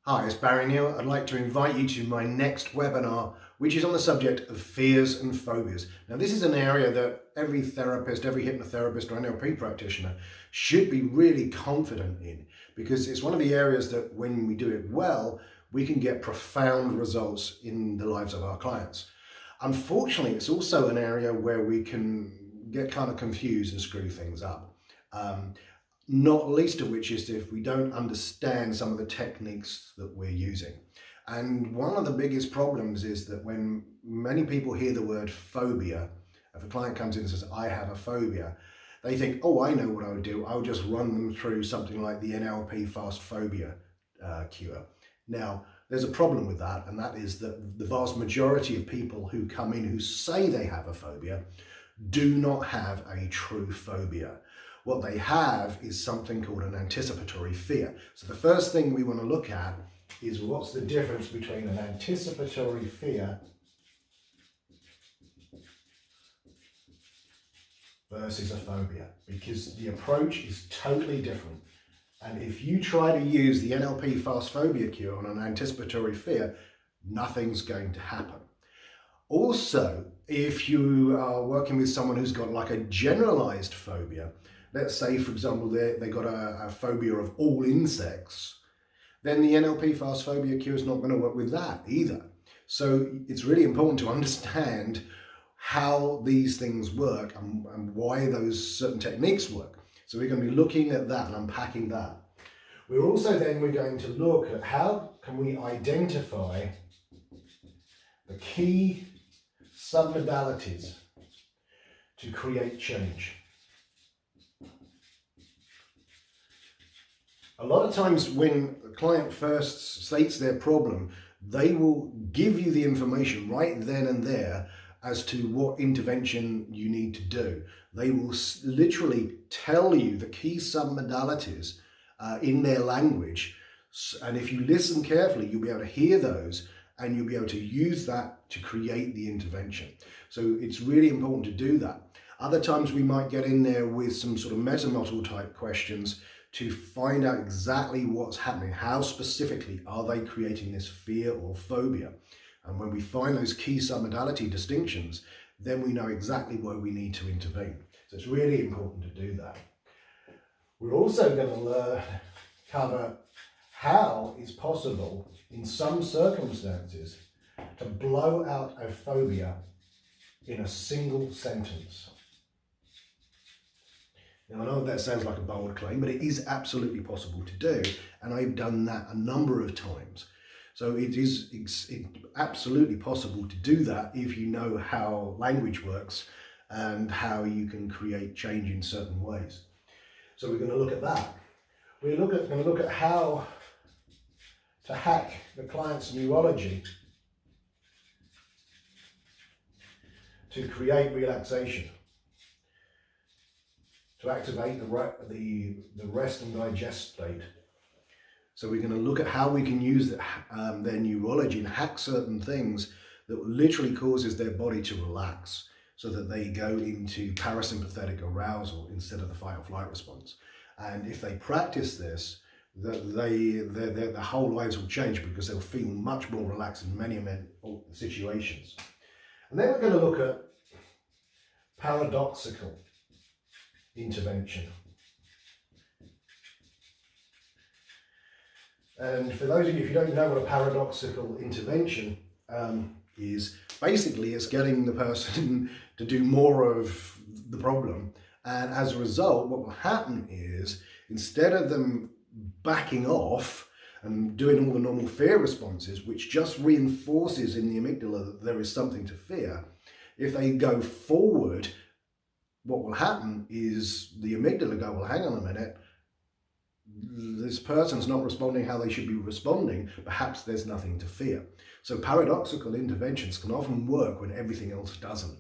Hi, it's Barry Neal. I'd like to invite you to my next webinar, which is on the subject of fears and phobias. Now, this is an area that every therapist, every hypnotherapist or NLP practitioner should be really confident in, because it's one of the areas that when we do it well, we can get profound results in the lives of our clients. Unfortunately, it's also an area where we can get kind of confused and screw things up. Not least of which is if we don't understand some of the techniques that we're using. And one of the biggest problems is that when many people hear the word phobia, if a client comes in and says, I have a phobia, they think, oh, I know what I would do. I'll just run them through something like the NLP fast phobia cure. Now, there's a problem with that, and that is that the vast majority of people who come in who say they have a phobia do not have a true phobia. What they have is something called an anticipatory fear. So the first thing we want to look at is what's the difference between an anticipatory fear versus a phobia, because the approach is totally different. And if you try to use the NLP fast phobia cure on an anticipatory fear, nothing's going to happen. Also, if you are working with someone who's got like a generalized phobia, let's say, for example, they got a phobia of all insects, then the NLP fast phobia cure is not going to work with that either. So it's really important to understand how these things work and why those certain techniques work. So we're going to be looking at that and unpacking that. We're also we're going to look at how can we identify the key submodalities to create change. A lot of times when the client first states their problem, they will give you the information right then and there as to what intervention you need to do. They will literally tell you the key submodalities in their language. And if you listen carefully, you'll be able to hear those and you'll be able to use that to create the intervention. So it's really important to do that. Other times we might get in there with some sort of meta-model type questions to find out exactly what's happening. How specifically are they creating this fear or phobia? And when we find those key submodality distinctions, then we know exactly where we need to intervene. So it's really important to do that. We're also going to cover how it's possible in some circumstances to blow out a phobia in a single sentence. Now, I know that sounds like a bold claim, but it is absolutely possible to do, and I've done that a number of times. So it's absolutely possible to do that if you know how language works and how you can create change in certain ways. So we're going to look at that. We're going to look at how to hack the client's neurology to create relaxation, to activate the rest and digest state. So we're going to look at how we can use their neurology and hack certain things that literally causes their body to relax so that they go into parasympathetic arousal instead of the fight or flight response. And if they practice this, their whole lives will change because they'll feel much more relaxed in many situations. And then we're going to look at paradoxical intervention. And for those of you, if you don't know what a paradoxical intervention is, basically it's getting the person to do more of the problem. And as a result, what will happen is, instead of them backing off and doing all the normal fear responses, which just reinforces in the amygdala that there is something to fear, if they go forward, what will happen is the amygdala go, well, hang on a minute, this person's not responding how they should be responding, perhaps there's nothing to fear. So paradoxical interventions can often work when everything else doesn't.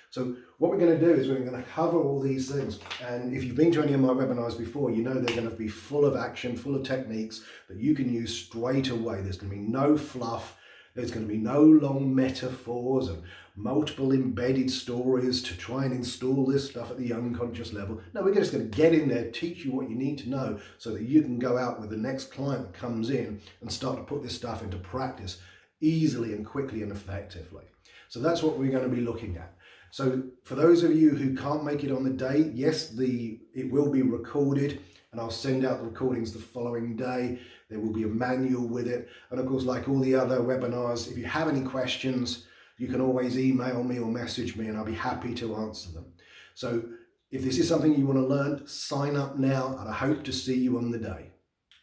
So what we're going to do is we're going to cover all these things. And if you've been to any of my webinars before, you know they're going to be full of action, full of techniques that you can use straight away. There's going to be no fluff. There's going to be no long metaphors and multiple embedded stories to try and install this stuff at the unconscious level. No, we're just going to get in there, teach you what you need to know so that you can go out with the next client that comes in and start to put this stuff into practice easily and quickly and effectively. So that's what we're going to be looking at. So for those of you who can't make it on the day, yes, it will be recorded, and I'll send out the recordings the following day. There will be a manual with it. And of course, like all the other webinars, if you have any questions, you can always email me or message me and I'll be happy to answer them. So if this is something you want to learn, sign up now and I hope to see you on the day.